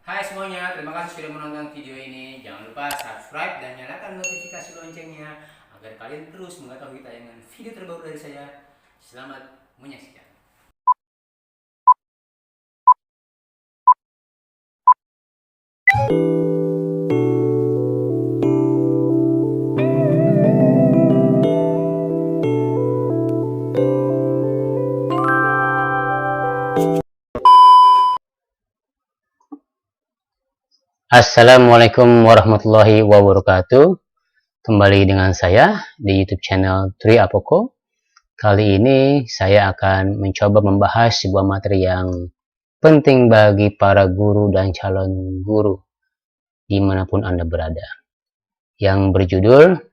Hai semuanya, terima kasih sudah menonton video ini. Jangan lupa subscribe dan nyalakan notifikasi loncengnya agar kalian terus mengetahui tayangan video terbaru dari saya. Selamat menyaksikan. Assalamualaikum warahmatullahi wabarakatuh. Kembali dengan saya di YouTube channel Tri Apoko. Kali ini saya akan mencoba membahas sebuah materi yang penting bagi para guru dan calon guru dimanapun Anda berada, yang berjudul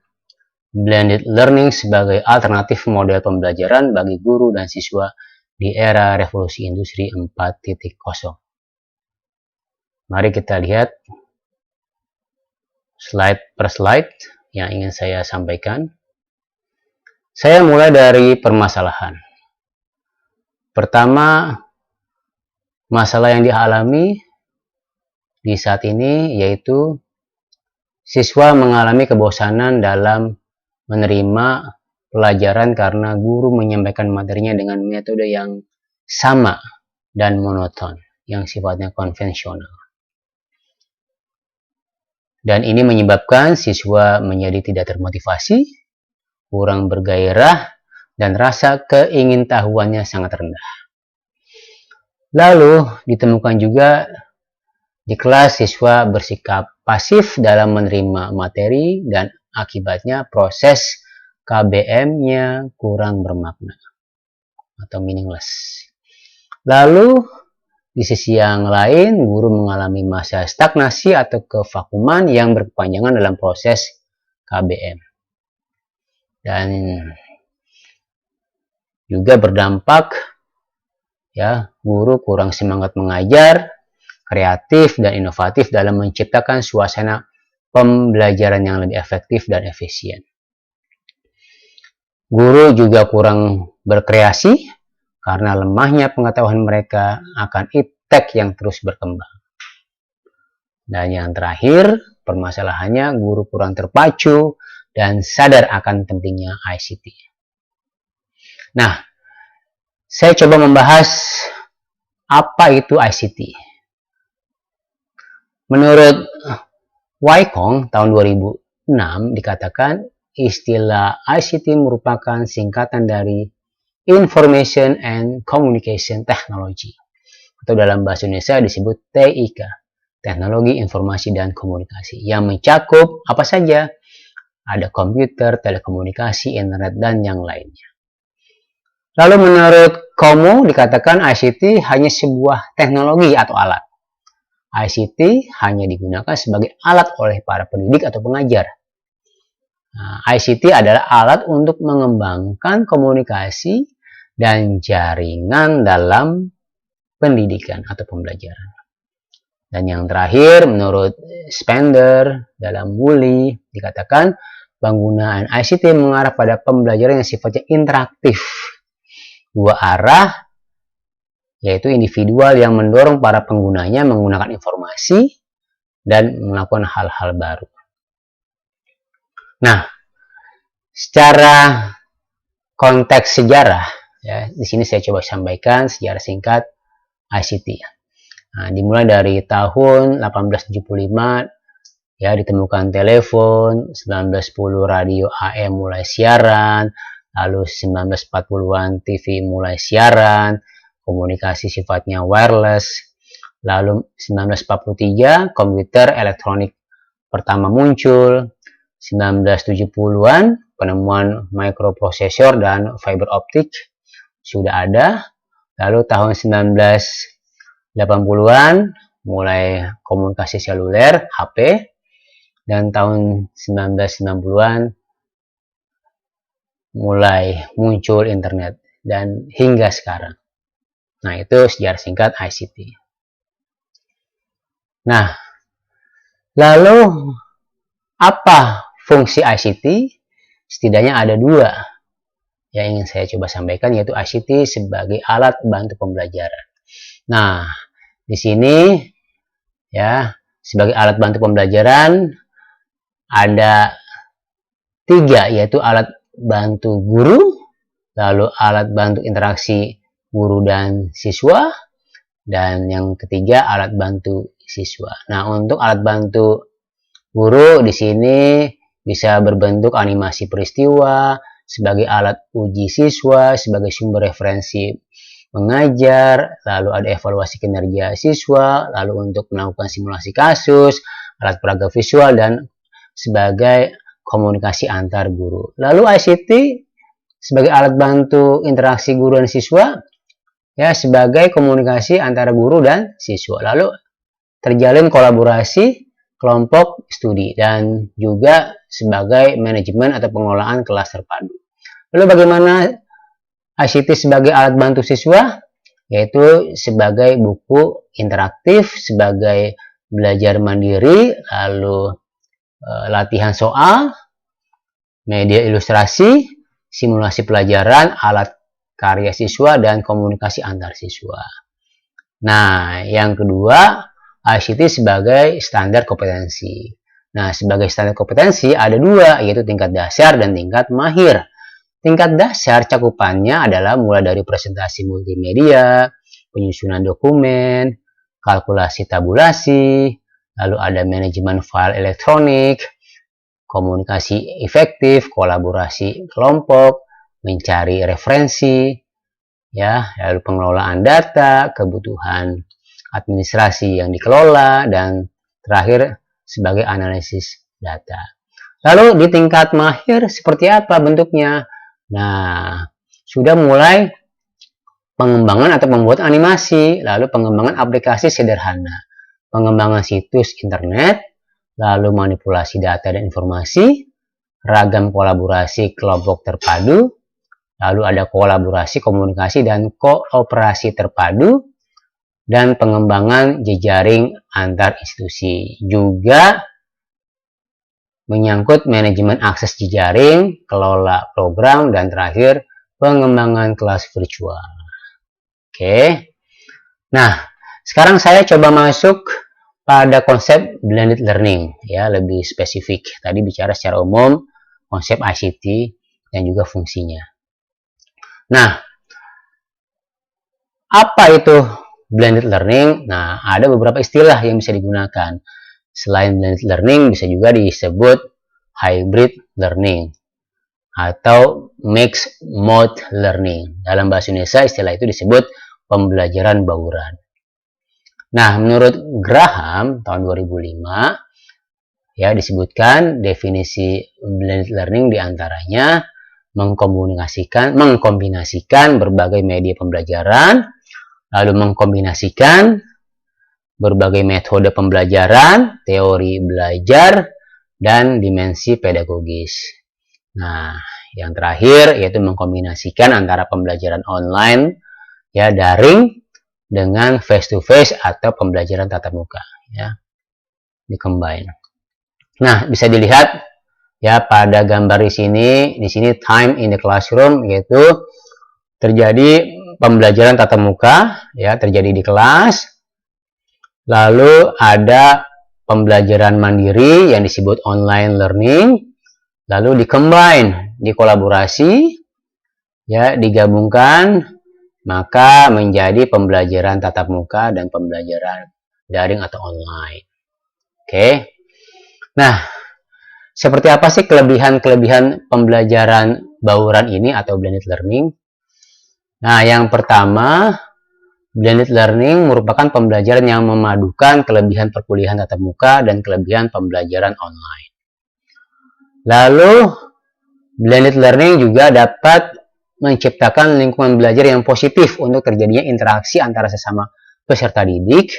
Blended Learning sebagai alternatif model pembelajaran bagi guru dan siswa di era revolusi industri 4.0. Mari kita lihat slide per slide yang ingin saya sampaikan. Saya mulai dari permasalahan. Pertama, masalah yang dialami di saat ini yaitu siswa mengalami kebosanan dalam menerima pelajaran karena guru menyampaikan materinya dengan metode yang sama dan monoton, yang sifatnya konvensional. Dan ini menyebabkan siswa menjadi tidak termotivasi, kurang bergairah, dan rasa keingintahuannya sangat rendah. Lalu ditemukan juga di kelas siswa bersikap pasif dalam menerima materi dan akibatnya proses KBM-nya kurang bermakna atau meaningless. Lalu di sisi yang lain, guru mengalami masa stagnasi atau kevakuman yang berkepanjangan dalam proses KBM. Dan juga berdampak guru kurang semangat mengajar, kreatif dan inovatif dalam menciptakan suasana pembelajaran yang lebih efektif dan efisien. Guru juga kurang berkreasi karena lemahnya pengetahuan mereka akan iptek yang terus berkembang. Dan yang terakhir, permasalahannya guru kurang terpacu dan sadar akan pentingnya ICT. Nah, saya coba membahas apa itu ICT. Menurut Wyckoff tahun 2006 dikatakan istilah ICT merupakan singkatan dari Information and Communication Technology, atau dalam bahasa Indonesia disebut TIK, Teknologi Informasi dan Komunikasi, yang mencakup apa saja? Ada komputer, telekomunikasi, internet, dan yang lainnya. Lalu menurut Como dikatakan ICT hanya sebuah teknologi atau alat. ICT hanya digunakan sebagai alat oleh para pendidik atau pengajar. ICT adalah alat untuk mengembangkan komunikasi dan jaringan dalam pendidikan atau pembelajaran. Dan yang terakhir, menurut Spender dalam Woolley dikatakan penggunaan ICT mengarah pada pembelajaran yang sifatnya interaktif, dua arah, yaitu individual yang mendorong para penggunanya menggunakan informasi dan melakukan hal-hal baru. Nah, secara konteks sejarah, di sini saya coba sampaikan sejarah singkat ICT. Nah, dimulai dari tahun 1875, ditemukan telepon, 1910 radio AM mulai siaran, lalu 1940-an TV mulai siaran, komunikasi sifatnya wireless, lalu 1943 komputer elektronik pertama muncul, 1970-an penemuan microprocessor dan fiber optik sudah ada, lalu tahun 1980-an mulai komunikasi seluler, HP, dan tahun 1990-an mulai muncul internet, dan hingga sekarang. Nah, itu sejarah singkat ICT. Nah, lalu apa fungsi ICT? Setidaknya ada dua yang ingin saya coba sampaikan, yaitu ICT sebagai alat bantu pembelajaran. Nah, di sini Ya, sebagai alat bantu pembelajaran ada 3, yaitu alat bantu guru, lalu alat bantu interaksi guru dan siswa, dan yang ketiga alat bantu siswa. Nah, untuk alat bantu guru di sini bisa berbentuk animasi peristiwa, sebagai alat uji siswa, sebagai sumber referensi mengajar, lalu ada evaluasi kinerja siswa, lalu untuk melakukan simulasi kasus, alat peraga visual, dan sebagai komunikasi antar guru. Lalu ICT sebagai alat bantu interaksi guru dan siswa, ya, sebagai komunikasi antara guru dan siswa. Lalu terjalin kolaborasi kelompok studi dan juga sebagai manajemen atau pengelolaan kelas terpadu. Lalu bagaimana ICT sebagai alat bantu siswa? Yaitu sebagai buku interaktif, sebagai belajar mandiri, lalu latihan soal, media ilustrasi, simulasi pelajaran, alat karya siswa, dan komunikasi antar siswa. Nah, yang kedua, ICT sebagai standar kompetensi. Nah, sebagai standar kompetensi ada 2, yaitu tingkat dasar dan tingkat mahir. Tingkat dasar cakupannya adalah mulai dari presentasi multimedia, penyusunan dokumen, kalkulasi tabulasi, lalu ada manajemen file elektronik, komunikasi efektif, kolaborasi kelompok, mencari referensi, ya, lalu pengelolaan data, kebutuhan administrasi yang dikelola, dan terakhir sebagai analisis data. Lalu di tingkat mahir seperti apa bentuknya? Nah, sudah mulai pengembangan atau membuat animasi, lalu pengembangan aplikasi sederhana, pengembangan situs internet, lalu manipulasi data dan informasi, ragam kolaborasi kelompok terpadu, lalu ada kolaborasi, komunikasi, dan kooperasi terpadu, dan pengembangan jejaring antar institusi. Juga menyangkut manajemen akses jejaring, kelola program, dan terakhir pengembangan kelas virtual. Oke. Nah, sekarang saya coba masuk pada konsep blended learning, ya, lebih spesifik. Tadi bicara secara umum konsep ICT dan juga fungsinya. Nah, apa itu blended learning? Nah, ada beberapa istilah yang bisa digunakan. Selain blended learning, bisa juga disebut hybrid learning atau mixed mode learning. Dalam bahasa Indonesia, istilah itu disebut pembelajaran bauran. Nah, menurut Graham tahun 2005, ya, disebutkan definisi blended learning diantaranya mengkombinasikan berbagai media pembelajaran, lalu mengkombinasikan berbagai metode pembelajaran, teori belajar, dan dimensi pedagogis. Nah, yang terakhir yaitu mengkombinasikan antara pembelajaran online, ya, daring, dengan face-to-face atau pembelajaran tatap muka, ya, di-combine. Nah, bisa dilihat, ya, pada gambar di sini time in the classroom, yaitu terjadi pembelajaran tatap muka, ya, terjadi di kelas. Lalu ada pembelajaran mandiri yang disebut online learning, lalu di-combine, dikolaborasi, ya, digabungkan, maka menjadi pembelajaran tatap muka dan pembelajaran daring atau online. Oke. Nah, seperti apa sih kelebihan-kelebihan pembelajaran bauran ini atau blended learning? Nah, yang pertama, blended learning merupakan pembelajaran yang memadukan kelebihan perkuliahan tatap muka dan kelebihan pembelajaran online. Lalu, blended learning juga dapat menciptakan lingkungan belajar yang positif untuk terjadinya interaksi antara sesama peserta didik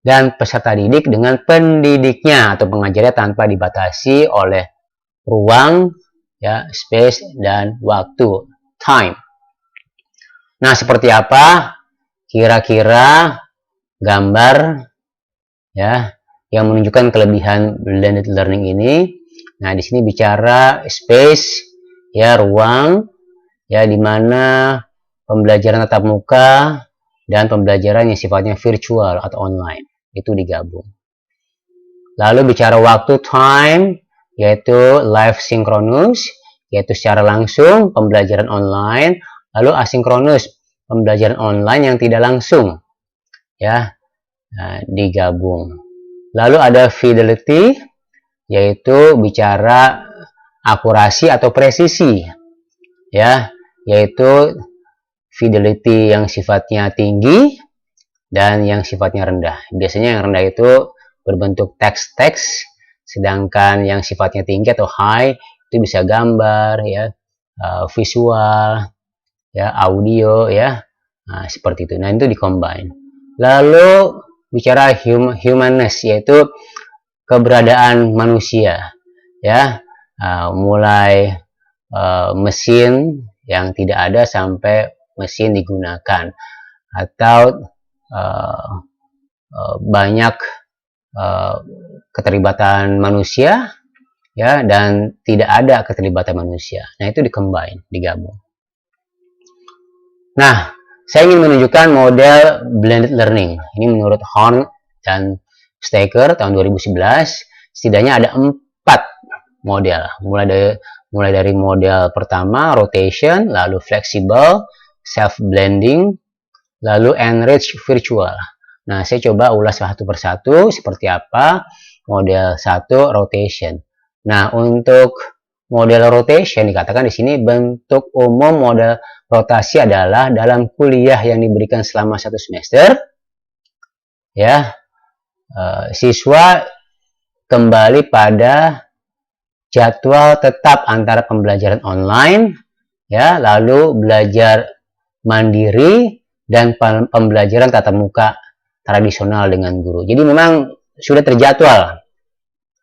dan peserta didik dengan pendidiknya atau pengajarnya tanpa dibatasi oleh ruang, ya, space, dan waktu, time. Nah, seperti apa kira-kira gambar, ya, yang menunjukkan kelebihan blended learning ini? Nah, di sini bicara space, ya, ruang, ya, di mana pembelajaran tatap muka dan pembelajaran yang sifatnya virtual atau online. itu digabung. Lalu bicara waktu, time, yaitu live synchronous, yaitu secara langsung pembelajaran online. Lalu asinkronus, pembelajaran online yang tidak langsung, ya, digabung. Lalu ada fidelity, yaitu bicara akurasi atau presisi, ya, yaitu fidelity yang sifatnya tinggi dan yang sifatnya rendah. Biasanya yang rendah itu berbentuk teks-teks, sedangkan yang sifatnya tinggi atau high itu bisa gambar, ya, visual, ya, audio, ya, seperti itu. Nah, itu di-combine. Lalu bicara humanness, yaitu keberadaan manusia, ya, mulai mesin yang tidak ada sampai mesin digunakan, atau banyak keterlibatan manusia, ya, dan tidak ada keterlibatan manusia. Nah, itu di-combine, digabung. Nah, saya ingin menunjukkan model blended learning. Ini menurut Horn dan Staker tahun 2011. Setidaknya ada 4 model. Mulai dari model pertama, rotation, lalu flexible, self-blending, lalu enriched virtual. Nah, saya coba ulas satu persatu seperti apa. Model 1, rotation. Nah, untuk model rotation dikatakan di sini bentuk umum model rotasi adalah dalam kuliah yang diberikan selama 1 semester, ya, siswa kembali pada jadwal tetap antara pembelajaran online, ya, lalu belajar mandiri dan pembelajaran tatap muka tradisional dengan guru. Jadi memang sudah terjadwal,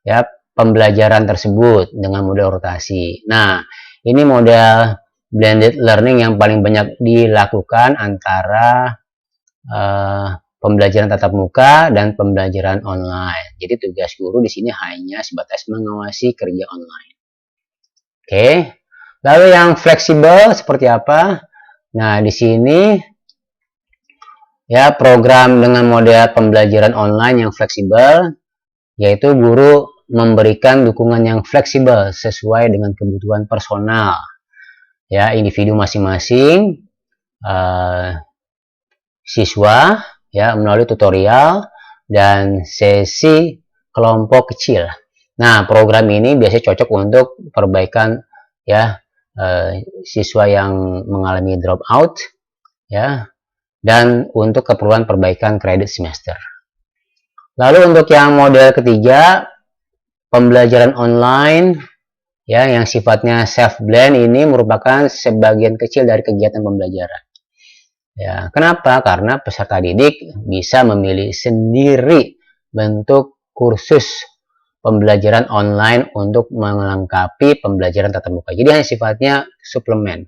ya, pembelajaran tersebut dengan model rotasi. Nah, ini model blended learning yang paling banyak dilakukan antara pembelajaran tatap muka dan pembelajaran online. Jadi tugas guru di sini hanya sebatas mengawasi kerja online. Oke. Lalu yang fleksibel seperti apa? Nah, di sini, ya, program dengan model pembelajaran online yang fleksibel, yaitu guru memberikan dukungan yang fleksibel sesuai dengan kebutuhan personal, ya, individu masing-masing siswa, ya, melalui tutorial dan sesi kelompok kecil. Nah, program ini biasanya cocok untuk perbaikan, ya, siswa yang mengalami drop out, ya, dan untuk keperluan perbaikan kredit semester. Lalu untuk yang model ketiga, pembelajaran online, ya, yang sifatnya self blend, ini merupakan sebagian kecil dari kegiatan pembelajaran. Ya, kenapa? Karena peserta didik bisa memilih sendiri bentuk kursus pembelajaran online untuk melengkapi pembelajaran tatap muka. Jadi hanya sifatnya suplemen,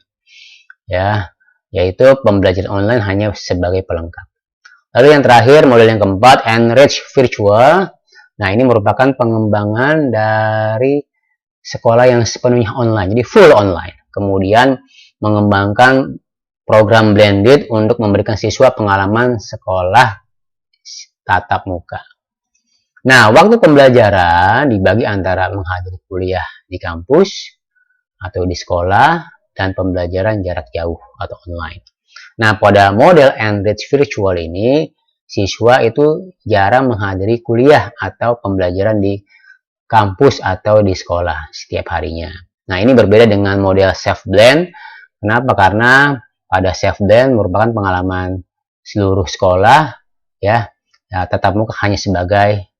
ya, yaitu pembelajaran online hanya sebagai pelengkap. Lalu yang terakhir, model yang keempat, enriched virtual. Nah, ini merupakan pengembangan dari sekolah yang sepenuhnya online, jadi full online. Kemudian mengembangkan program blended untuk memberikan siswa pengalaman sekolah tatap muka. Nah, waktu pembelajaran dibagi antara menghadiri kuliah di kampus atau di sekolah dan pembelajaran jarak jauh atau online. Nah, pada model enriched virtual ini, siswa itu jarang menghadiri kuliah atau pembelajaran di kampus atau di sekolah setiap harinya. Nah, ini berbeda dengan model self-blend. Kenapa? Karena pada self-blend merupakan pengalaman seluruh sekolah, ya, tatap muka hanya sebagai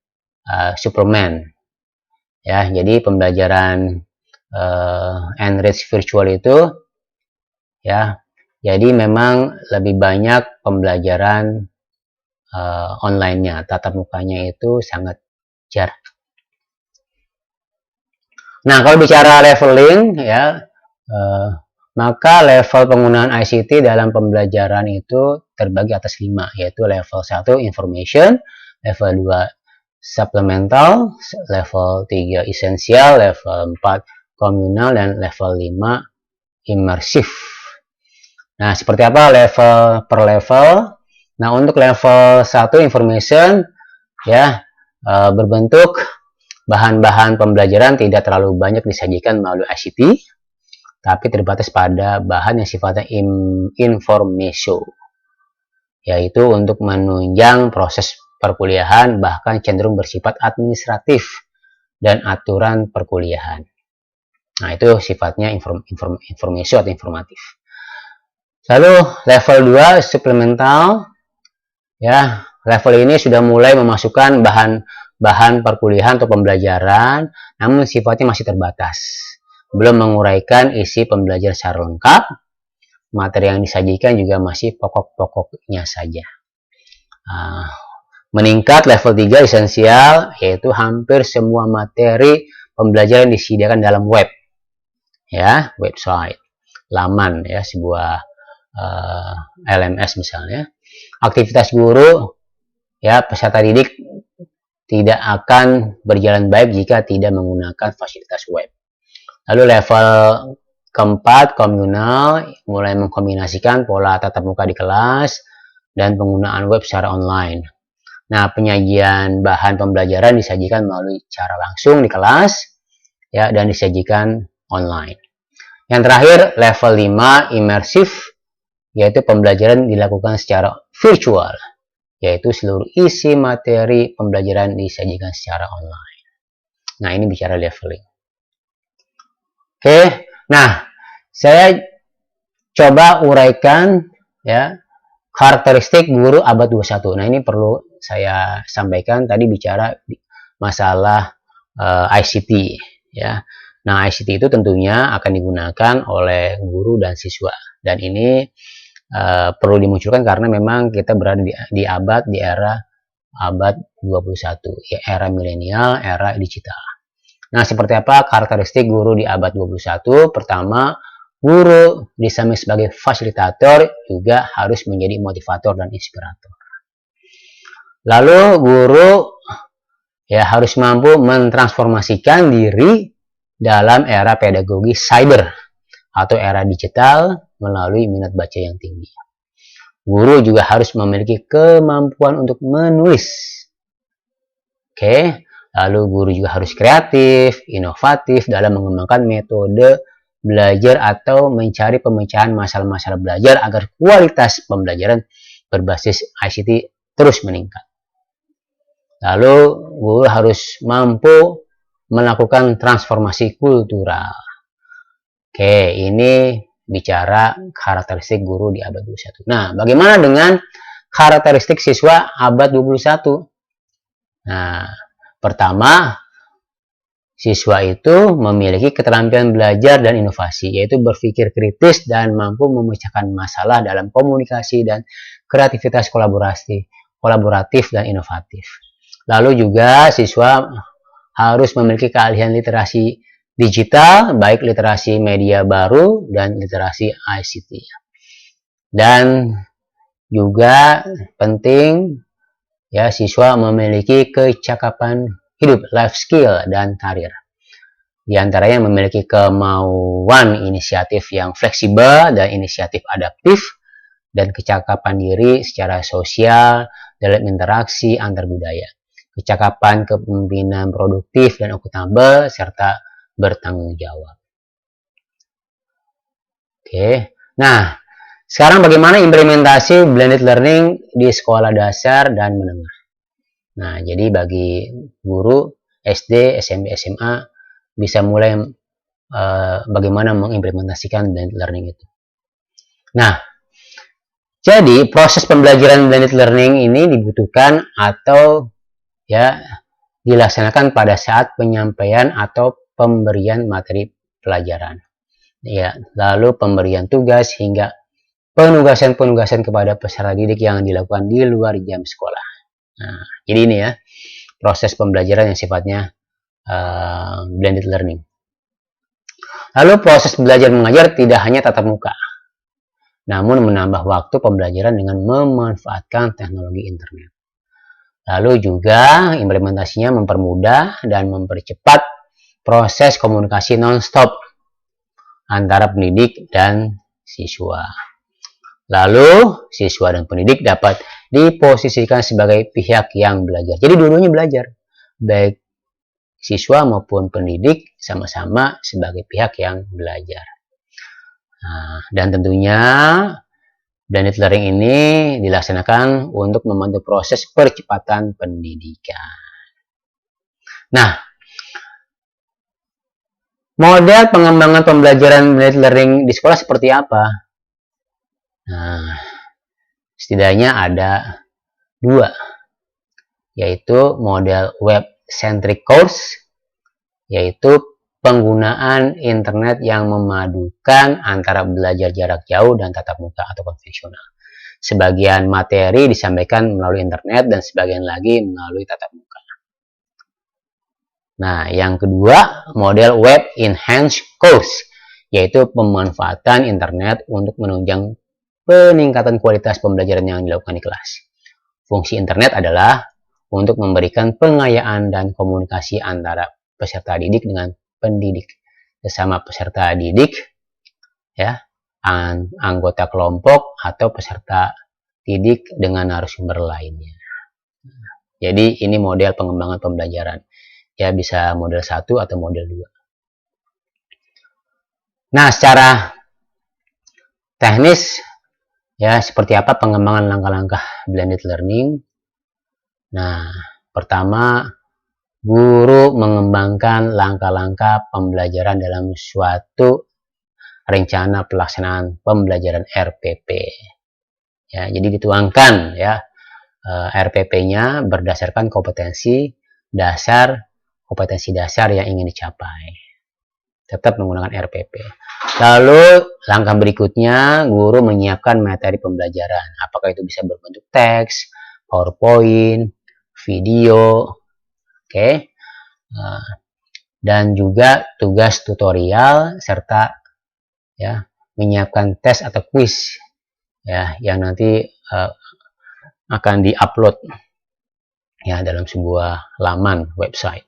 suplemen, ya. Jadi pembelajaran enriched virtual itu, ya, jadi memang lebih banyak pembelajaran online-nya, tatap mukanya itu sangat jarang. Nah, kalau bicara leveling, ya, maka level penggunaan ICT dalam pembelajaran itu terbagi atas 5, yaitu level 1 information, level 2 supplemental, level 3 esensial, level 4 komunal, dan level 5 imersif. Nah, seperti apa level per level? Nah, untuk level 1 information ya berbentuk bahan-bahan pembelajaran tidak terlalu banyak disajikan melalui ICT, tapi terbatas pada bahan yang sifatnya informasio, yaitu untuk menunjang proses perkuliahan, bahkan cenderung bersifat administratif dan aturan perkuliahan. Nah, itu sifatnya informasi atau informatif. Lalu level 2 suplemental, ya, level ini sudah mulai memasukkan bahan perkuliahan atau pembelajaran, namun sifatnya masih terbatas. Belum menguraikan isi pembelajaran secara lengkap, materi yang disajikan juga masih pokok-pokoknya saja. Meningkat level 3 esensial, yaitu hampir semua materi pembelajaran disediakan dalam web, ya, website, laman, ya, sebuah LMS misalnya. Aktivitas guru, ya, peserta didik tidak akan berjalan baik jika tidak menggunakan fasilitas web. Lalu level keempat, komunal, mulai mengkombinasikan pola tatap muka di kelas dan penggunaan web secara online. Nah, penyajian bahan pembelajaran disajikan melalui cara langsung di kelas, ya, dan disajikan online. Yang terakhir, level 5, imersif, yaitu pembelajaran dilakukan secara virtual, yaitu seluruh isi materi pembelajaran disajikan secara online. Nah, ini bicara leveling. Oke, nah, saya coba uraikan, ya, karakteristik guru abad 21. Nah, ini perlu saya sampaikan, tadi bicara masalah ICT, ya. Nah, ICT itu tentunya akan digunakan oleh guru dan siswa, dan ini perlu dimunculkan karena memang kita berada di era abad 21, ya, era milenial, era digital. Nah, seperti apa karakteristik guru di abad 21? Pertama, guru di samping sebagai fasilitator juga harus menjadi motivator dan inspirator. Lalu guru, ya, harus mampu mentransformasikan diri dalam era pedagogi cyber atau era digital melalui minat baca yang tinggi. Guru juga harus memiliki kemampuan untuk menulis. Oke, lalu guru juga harus kreatif, inovatif dalam mengembangkan metode belajar atau mencari pemecahan masalah-masalah belajar agar kualitas pembelajaran berbasis ICT terus meningkat. Lalu guru harus mampu melakukan transformasi kultural. Oke, ini bicara karakteristik guru di abad 21. Nah, bagaimana dengan karakteristik siswa abad 21? Nah, pertama, siswa itu memiliki keterampilan belajar dan inovasi, yaitu berpikir kritis dan mampu memecahkan masalah dalam komunikasi dan kreativitas kolaboratif dan inovatif. Lalu juga siswa harus memiliki keahlian literasi digital, baik literasi media baru dan literasi ICT. Dan juga penting, ya, siswa memiliki kecakapan hidup, life skill, dan karir. Di antaranya memiliki kemauan inisiatif yang fleksibel dan inisiatif adaptif, dan kecakapan diri secara sosial dalam interaksi antar budaya. Kecakapan kepemimpinan produktif dan akuntabel, serta bertanggung jawab. Oke, nah, sekarang bagaimana implementasi blended learning di sekolah dasar dan menengah? Nah, jadi bagi guru SD, SMP, SMA bisa mulai bagaimana mengimplementasikan blended learning itu. Nah, jadi proses pembelajaran blended learning ini dibutuhkan atau, ya, dilaksanakan pada saat penyampaian atau pemberian materi pelajaran, ya, lalu pemberian tugas hingga penugasan kepada peserta didik yang dilakukan di luar jam sekolah. Nah, jadi ini, ya, proses pembelajaran yang sifatnya blended learning. Lalu proses belajar mengajar tidak hanya tatap muka, namun menambah waktu pembelajaran dengan memanfaatkan teknologi internet. Lalu juga implementasinya mempermudah dan mempercepat proses komunikasi non-stop antara pendidik dan siswa. Lalu siswa dan pendidik dapat diposisikan sebagai pihak yang belajar. Jadi dua-duanya belajar, baik siswa maupun pendidik sama-sama sebagai pihak yang belajar. Nah, dan tentunya blended learning ini dilaksanakan untuk membantu proses percepatan pendidikan. Nah, model pengembangan pembelajaran blended learning di sekolah seperti apa? Nah, setidaknya ada 2, yaitu model web-centric course, yaitu penggunaan internet yang memadukan antara belajar jarak jauh dan tatap muka atau konvensional. Sebagian materi disampaikan melalui internet dan sebagian lagi melalui tatap muka. Nah, yang kedua, model web enhanced course, yaitu pemanfaatan internet untuk menunjang peningkatan kualitas pembelajaran yang dilakukan di kelas. Fungsi internet adalah untuk memberikan pengayaan dan komunikasi antara peserta didik dengan pendidik, sesama peserta didik, ya, anggota kelompok atau peserta didik dengan narasumber lainnya. Jadi ini model pengembangan pembelajaran. Ya, bisa model 1 atau model 2. Nah, secara teknis, ya, seperti apa pengembangan langkah-langkah blended learning? Nah, pertama, guru mengembangkan langkah-langkah pembelajaran dalam suatu rencana pelaksanaan pembelajaran RPP. Ya, jadi dituangkan ya RPP-nya berdasarkan kompetensi dasar yang ingin dicapai. Tetap menggunakan RPP. Lalu langkah berikutnya, guru menyiapkan materi pembelajaran. Apakah itu bisa berbentuk teks, PowerPoint, video, oke, dan juga tugas tutorial serta ya menyiapkan tes atau kuis ya yang nanti akan diupload ya dalam sebuah laman website.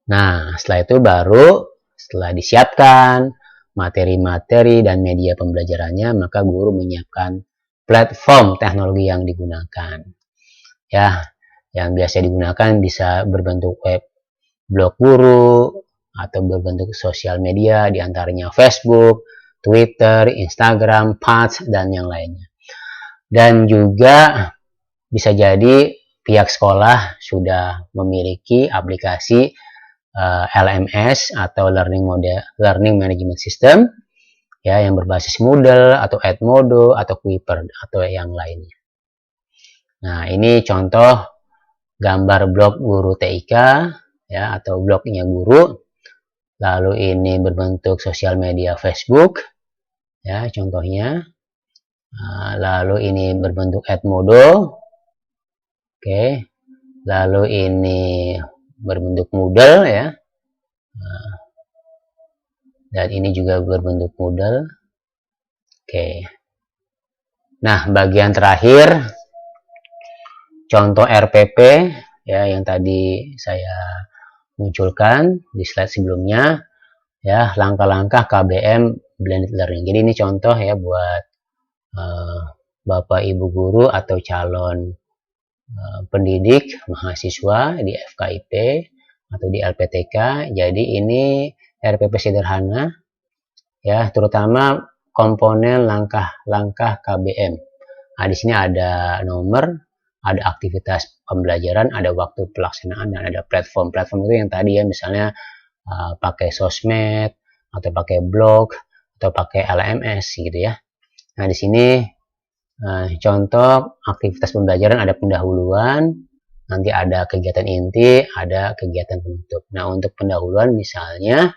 Nah, setelah itu setelah disiapkan materi-materi dan media pembelajarannya, maka guru menyiapkan platform teknologi yang digunakan. Ya, yang biasa digunakan bisa berbentuk web blog guru atau berbentuk sosial media, diantaranya Facebook, Twitter, Instagram, Path, dan yang lainnya. Dan juga bisa jadi pihak sekolah sudah memiliki aplikasi LMS atau Learning Management System ya yang berbasis Moodle atau Edmodo atau Kuiper atau yang lainnya. Nah, ini contoh gambar blog guru TIK ya atau blognya guru. Lalu ini berbentuk sosial media Facebook ya contohnya. Lalu ini berbentuk Edmodo. Oke. Lalu ini berbentuk Moodle ya. Dan ini juga berbentuk Moodle. Oke. Nah, bagian terakhir contoh RPP ya yang tadi saya munculkan di slide sebelumnya ya, langkah-langkah KBM blended learning. Jadi ini contoh ya buat Bapak Ibu guru atau calon pendidik mahasiswa di FKIP atau di LPTK. Jadi ini RPP sederhana ya, terutama komponen langkah-langkah KBM. Nah, di sini ada nomor, ada aktivitas pembelajaran, ada waktu pelaksanaan, dan ada platform. Platform itu yang tadi ya, misalnya pakai sosmed atau pakai blog atau pakai LMS gitu ya. Nah, di sini contoh aktivitas pembelajaran ada pendahuluan, nanti ada kegiatan inti, ada kegiatan penutup. Nah, untuk pendahuluan misalnya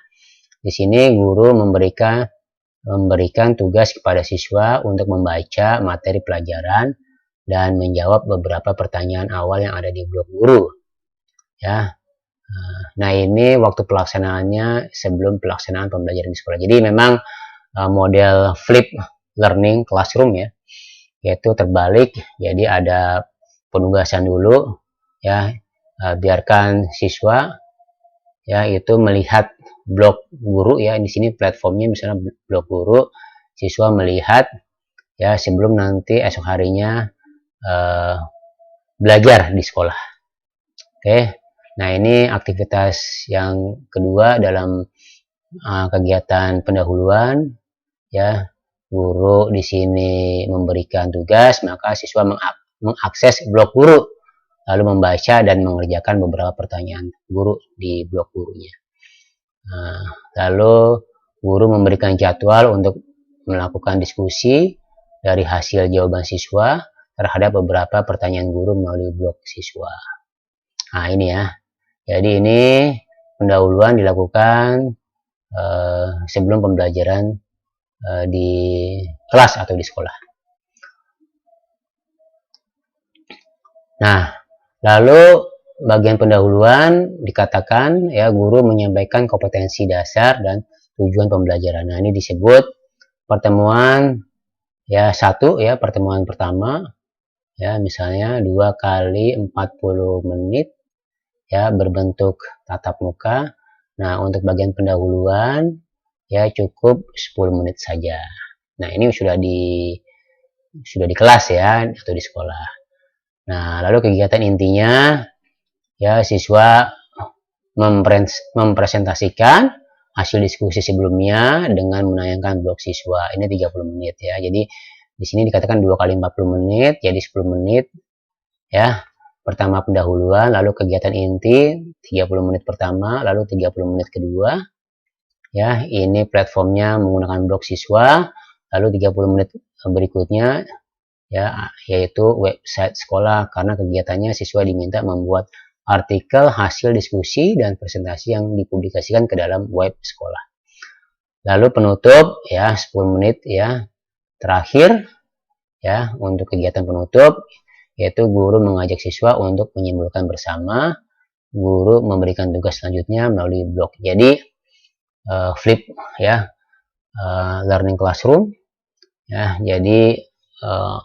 di sini guru memberikan tugas kepada siswa untuk membaca materi pelajaran dan menjawab beberapa pertanyaan awal yang ada di blog guru. Ya. Nah, ini waktu pelaksanaannya sebelum pelaksanaan pembelajaran di sekolah. Jadi memang model flip learning classroom ya, yaitu terbalik. Jadi ada penugasan dulu ya, biarkan siswa ya itu melihat blog guru ya. Di sini platformnya misalnya blog guru, siswa melihat ya sebelum nanti esok harinya belajar di sekolah. Oke, nah ini aktivitas yang kedua dalam kegiatan pendahuluan, ya. Guru di sini memberikan tugas, maka siswa mengakses blog guru, lalu membaca dan mengerjakan beberapa pertanyaan guru di blog gurunya. Lalu guru memberikan jadwal untuk melakukan diskusi dari hasil jawaban siswa terhadap beberapa pertanyaan guru melalui blog siswa. Nah ini ya, jadi ini pendahuluan dilakukan sebelum pembelajaran di kelas atau di sekolah. Nah, lalu bagian pendahuluan dikatakan ya guru menyampaikan kompetensi dasar dan tujuan pembelajaran. Nah, ini disebut pertemuan ya 1 ya, pertemuan pertama ya, misalnya 2 kali 40 menit ya, berbentuk tatap muka. Nah, untuk bagian pendahuluan ya cukup 10 menit saja. Nah, ini sudah di kelas ya atau di sekolah. Nah, lalu kegiatan intinya ya siswa mempresentasikan hasil diskusi sebelumnya dengan menayangkan blog siswa. Ini 30 menit ya. Jadi di sini dikatakan 2 kali 40 menit, jadi 10 menit ya. Pertama pendahuluan, lalu kegiatan inti 30 menit pertama, lalu 30 menit kedua. Ya, ini platformnya menggunakan blog siswa, lalu 30 menit berikutnya ya yaitu website sekolah, karena kegiatannya siswa diminta membuat artikel hasil diskusi dan presentasi yang dipublikasikan ke dalam web sekolah. Lalu penutup ya 10 menit ya terakhir ya untuk kegiatan penutup, yaitu guru mengajak siswa untuk menyimpulkan bersama. Guru memberikan tugas selanjutnya melalui blog. Jadi flip ya, learning classroom ya, jadi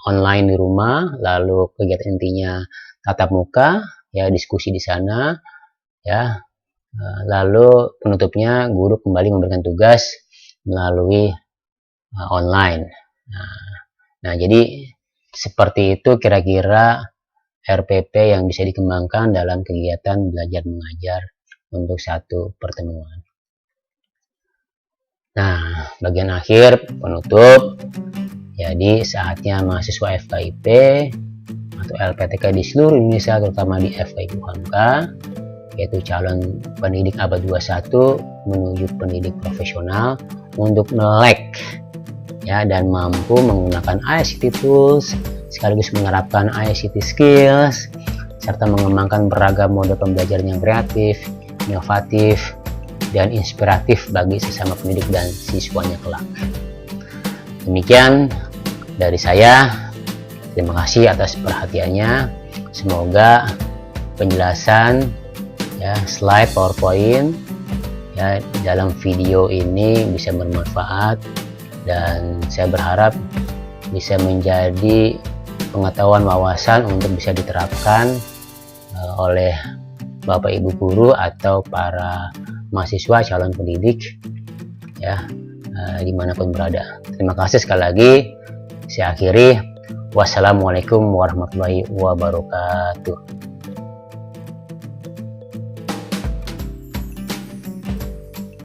online di rumah, lalu kegiatan intinya tatap muka ya, diskusi di sana ya, lalu penutupnya guru kembali memberikan tugas melalui online. Nah, jadi seperti itu kira-kira RPP yang bisa dikembangkan dalam kegiatan belajar mengajar untuk satu pertemuan. Nah, bagian akhir penutup. Jadi saatnya mahasiswa FKIP atau LPTK di seluruh Indonesia, terutama di FKIP Hamka, yaitu calon pendidik abad 21 menuju pendidik profesional, untuk melek ya dan mampu menggunakan ICT tools sekaligus menerapkan ICT skills serta mengembangkan beragam mode pembelajaran yang kreatif, inovatif, dan inspiratif bagi sesama pendidik dan siswanya kelak. Demikian dari saya. Terima kasih atas perhatiannya. Semoga penjelasan ya slide PowerPoint ya dalam video ini bisa bermanfaat, dan saya berharap bisa menjadi pengetahuan wawasan untuk bisa diterapkan oleh Bapak Ibu guru atau para mahasiswa calon pendidik ya dimanapun berada. Terima kasih sekali lagi. Saya akhiri. Wassalamualaikum warahmatullahi wabarakatuh.